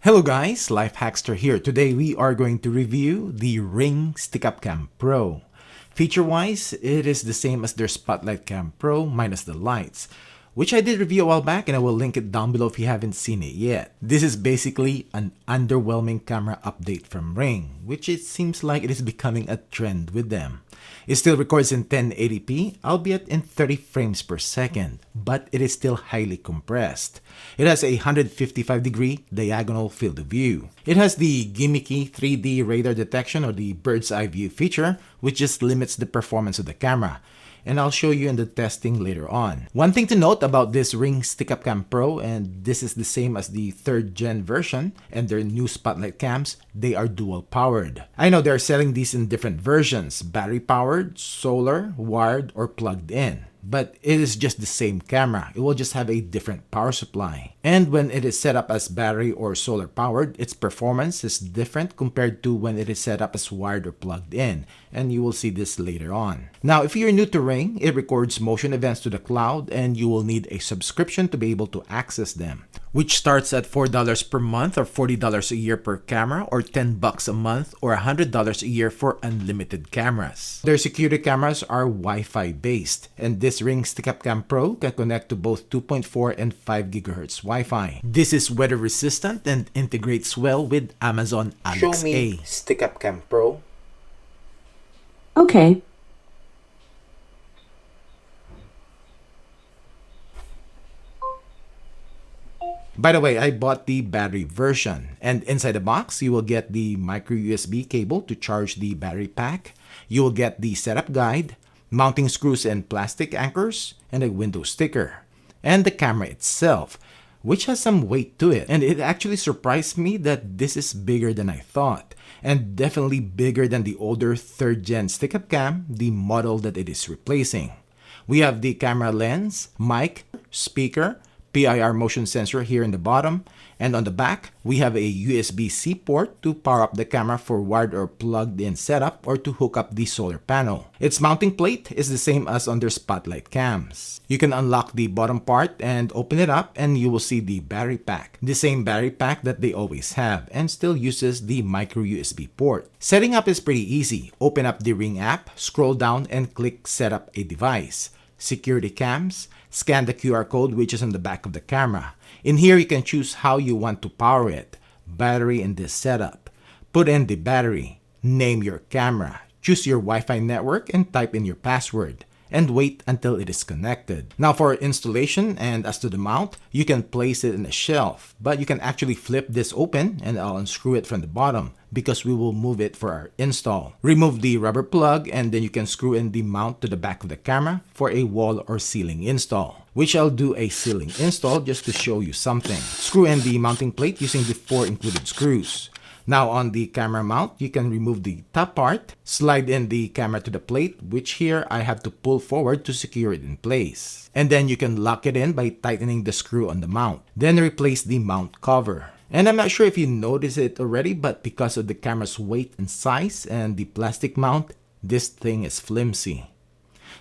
Hello guys, LifeHackster here. Today we are going to review the Ring Stickup Cam Pro. Feature-wise, it is the same as their Spotlight Cam Pro minus the lights, which I did review a while back and I will link it down below if you haven't seen it yet. This is basically an underwhelming camera update from Ring, which it seems like it is becoming a trend with them. It still records in 1080p, albeit in 30 frames per second, but it is still highly compressed. It has a 155-degree diagonal field of view. It has the gimmicky 3D radar detection or the bird's eye view feature, which just limits the performance of the camera. And I'll show you in the testing later on. One thing to note about this Ring Stickup Cam Pro, and this is the same as the 3rd gen version and their new Spotlight cams, they are dual powered. I know they're selling these in different versions, battery powered, solar, wired, or plugged in. But it is just the same camera. It will just have a different power supply. And when it is set up as battery or solar powered, its performance is different compared to when it is set up as wired or plugged in. And you will see this later on. Now, if you're new to Ring, it records motion events to the cloud and you will need a subscription to be able to access them, which starts at $4 per month or $40 a year per camera, or $10 a month or $100 a year for unlimited cameras. Their security cameras are Wi-Fi based, and this Ring Stickup Cam Pro can connect to both 2.4 and 5 GHz Wi-Fi. This is weather resistant and integrates well with Amazon Alexa. Show me Stickup Cam Pro. Okay. By the way, I bought the battery version, and inside the box you will get the micro USB cable to charge the battery pack. You will get the setup guide, mounting screws and plastic anchors, and a window sticker, and the camera itself, which has some weight to it. And it actually surprised me that this is bigger than I thought, and definitely bigger than the older 3rd gen Stickup Cam, the model that it is replacing. We have the camera lens, mic, speaker, PIR motion sensor here in the bottom, and on the back we have a USB-C port to power up the camera for wired or plugged in setup or to hook up the solar panel. Its mounting plate is the same as on their Spotlight cams. You can unlock the bottom part and open it up and you will see the battery pack. The same battery pack that they always have and still uses the micro USB port. Setting up is pretty easy. Open up the Ring app, scroll down and click Set up a device. Security cams, scan the QR code which is on the back of the camera. In here you can choose how you want to power it. Battery in this setup. Put in the battery. Name your camera. Choose your Wi-Fi network and type in your password. And wait until it is connected. Now for installation and as to the mount, you can place it in a shelf, but you can actually flip this open and I'll unscrew it from the bottom because we will move it for our install. Remove the rubber plug and then you can screw in the mount to the back of the camera for a wall or ceiling install, which I'll do a ceiling install just to show you something. Screw in the mounting plate using the 4 included screws. Now on the camera mount, you can remove the top part, slide in the camera to the plate, which here I have to pull forward to secure it in place. And then you can lock it in by tightening the screw on the mount. Then replace the mount cover. And I'm not sure if you noticed it already, but because of the camera's weight and size and the plastic mount, this thing is flimsy.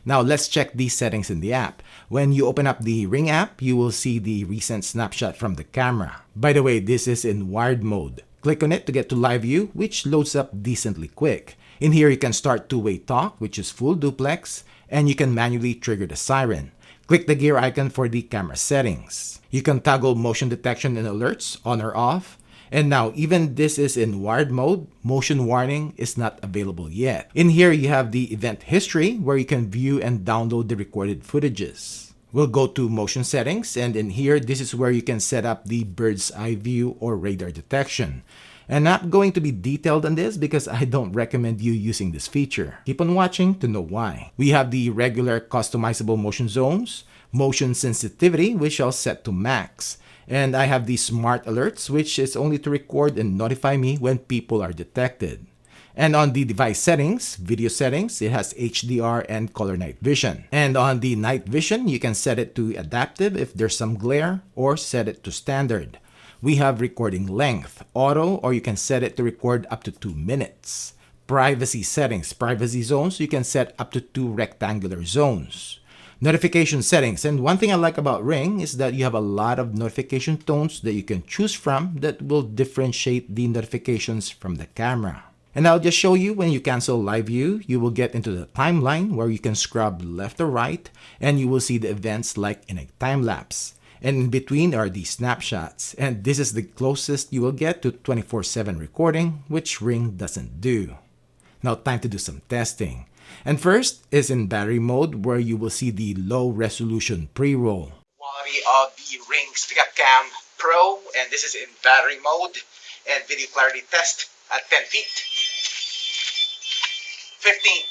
Now let's check these settings in the app. When you open up the Ring app, you will see the recent snapshot from the camera. By the way, this is in wired mode. Click on it to get to live view, which loads up decently quick. In here you can start two-way talk, which is full duplex, and you can manually trigger the siren. Click the gear icon for the camera settings. You can toggle motion detection and alerts on or off. And now even this is in wired mode, motion warning is not available yet. In here you have the event history where you can view and download the recorded footages. We'll go to motion settings, and in here this is where you can set up the bird's eye view or radar detection. And I'm not going to be detailed on this because I don't recommend you using this feature. Keep on watching to know why. We have the regular customizable motion zones, motion sensitivity which I'll set to max. And I have the smart alerts which is only to record and notify me when people are detected. And on the device settings, video settings, it has HDR and color night vision. And on the night vision, you can set it to adaptive if there's some glare, or set it to standard. We have recording length, auto, or you can set it to record up to 2 minutes. Privacy settings, privacy zones, you can set up to 2 rectangular zones. Notification settings. And one thing I like about Ring is that you have a lot of notification tones that you can choose from that will differentiate the notifications from the camera. And I'll just show you when you cancel live view, you will get into the timeline where you can scrub left or right and you will see the events like in a time lapse. And in between are the snapshots. And this is the closest you will get to 24/7 recording, which Ring doesn't do. Now time to do some testing. And first is in battery mode where you will see the low resolution pre-roll. Quality of the Ring Stickup Cam Pro, and this is in battery mode, and video clarity test at 10 feet, 15,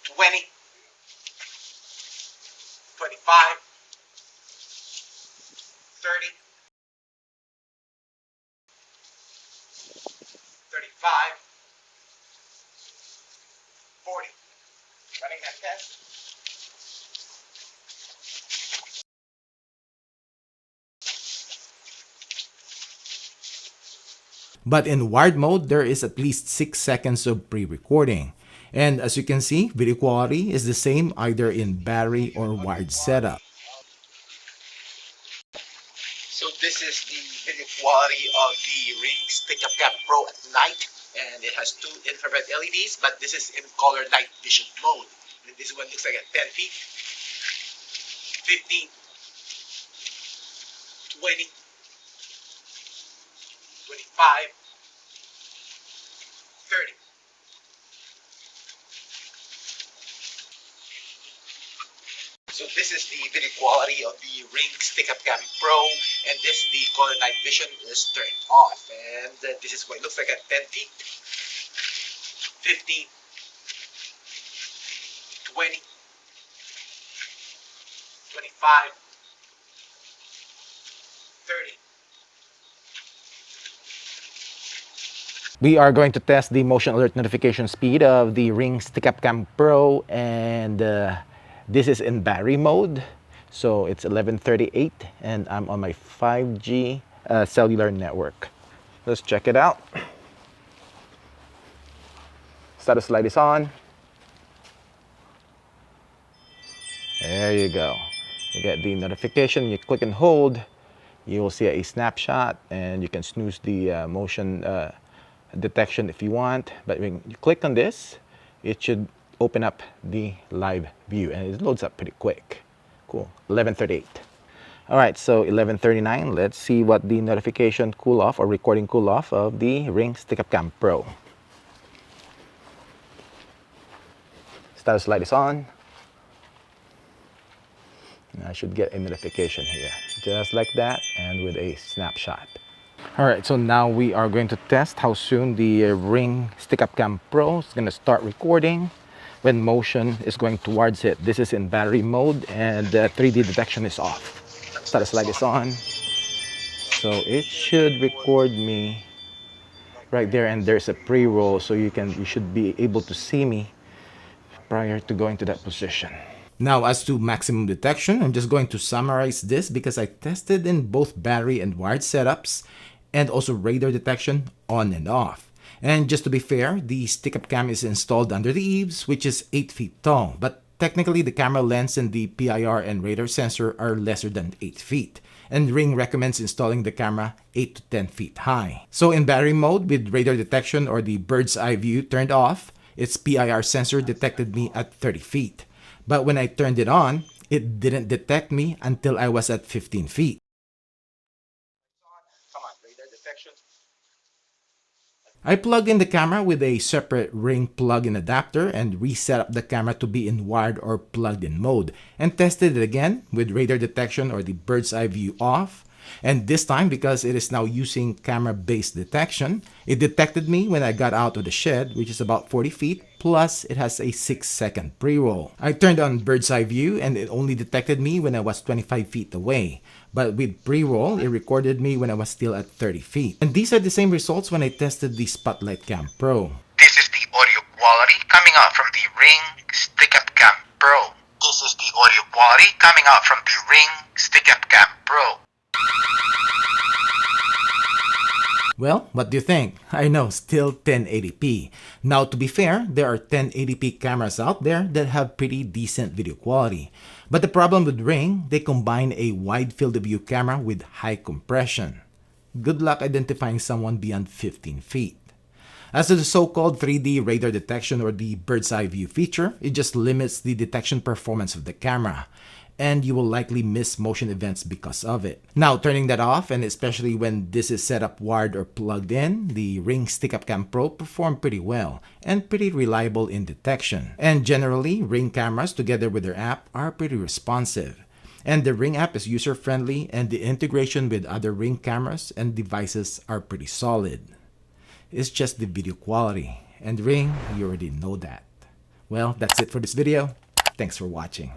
20, 25, 30, 35, 40. Running that test. But in wired mode, there is at least 6 seconds of pre-recording. And as you can see, video quality is the same either in battery or wired setup. So this is the video quality of the Ring Stickup Cam Pro at night, and it has two infrared LEDs, but this is in color night vision mode. And this one looks like at 10 feet, 15, 20, 25, 30. So this is the video quality of the Ring Stickup Cam Pro, and the color night vision is turned off. And this is what it looks like at 10 feet, 15, 20, 25, 30. We are going to test the motion alert notification speed of the Ring Stickup Cam Pro, and this is in battery mode. So it's 11:38 and I'm on my 5G cellular network. Let's check it out. Status light is on. There you go. You get the notification, you click and hold, you will see a snapshot, and you can snooze the motion detection if you want. But when you click on this, it should open up the live view, and it loads up pretty quick. Cool. 11:38. All right, so 11:39. Let's see what the notification cool off or recording cool off of the Ring Stickup Cam Pro. Status light is on. I should get a notification here, just like that, and with a snapshot. All right, so now we are going to test how soon the Ring Stickup Cam Pro is going to start recording when motion is going towards it. This is in battery mode, and 3D detection is off. Status light is on. So it should record me right there, and there's a pre-roll, so you should be able to see me prior to going to that position. Now, as to maximum detection, I'm just going to summarize this because I tested in both battery and wired setups, and also radar detection on and off. And just to be fair, the Stickup Cam is installed under the eaves, which is 8 feet tall, but technically the camera lens and the PIR and radar sensor are lesser than 8 feet. And Ring recommends installing the camera 8 to 10 feet high. So in battery mode with radar detection or the bird's eye view turned off, its PIR sensor detected me at 30 feet. But when I turned it on, it didn't detect me until I was at 15 feet. Come on, radar detection. I plugged in the camera with a separate Ring plug-in adapter and reset up the camera to be in wired or plugged-in mode, and tested it again with radar detection or the bird's eye view off. And this time, because it is now using camera-based detection, it detected me when I got out of the shed, which is about 40 feet, plus it has a 6-second pre-roll. I turned on bird's eye view and it only detected me when I was 25 feet away. But with pre-roll, it recorded me when I was still at 30 feet. And these are the same results when I tested the Spotlight Cam Pro. This is the audio quality coming out from the Ring Stickup Cam Pro. This is the audio quality coming out from the Ring Stickup Cam Pro. Well, what do you think? I know, still 1080p. Now, to be fair, there are 1080p cameras out there that have pretty decent video quality. But the problem with Ring, they combine a wide field of view camera with high compression. Good luck identifying someone beyond 15 feet. As to the so-called 3D radar detection or the bird's eye view feature, it just limits the detection performance of the camera, and you will likely miss motion events because of it. Now, turning that off, and especially when this is set up wired or plugged in, the Ring Stickup Cam Pro perform pretty well and pretty reliable in detection. And generally, Ring cameras together with their app are pretty responsive. And the Ring app is user-friendly, and the integration with other Ring cameras and devices are pretty solid. It's just the video quality. And Ring, you already know that. Well, that's it for this video. Thanks for watching.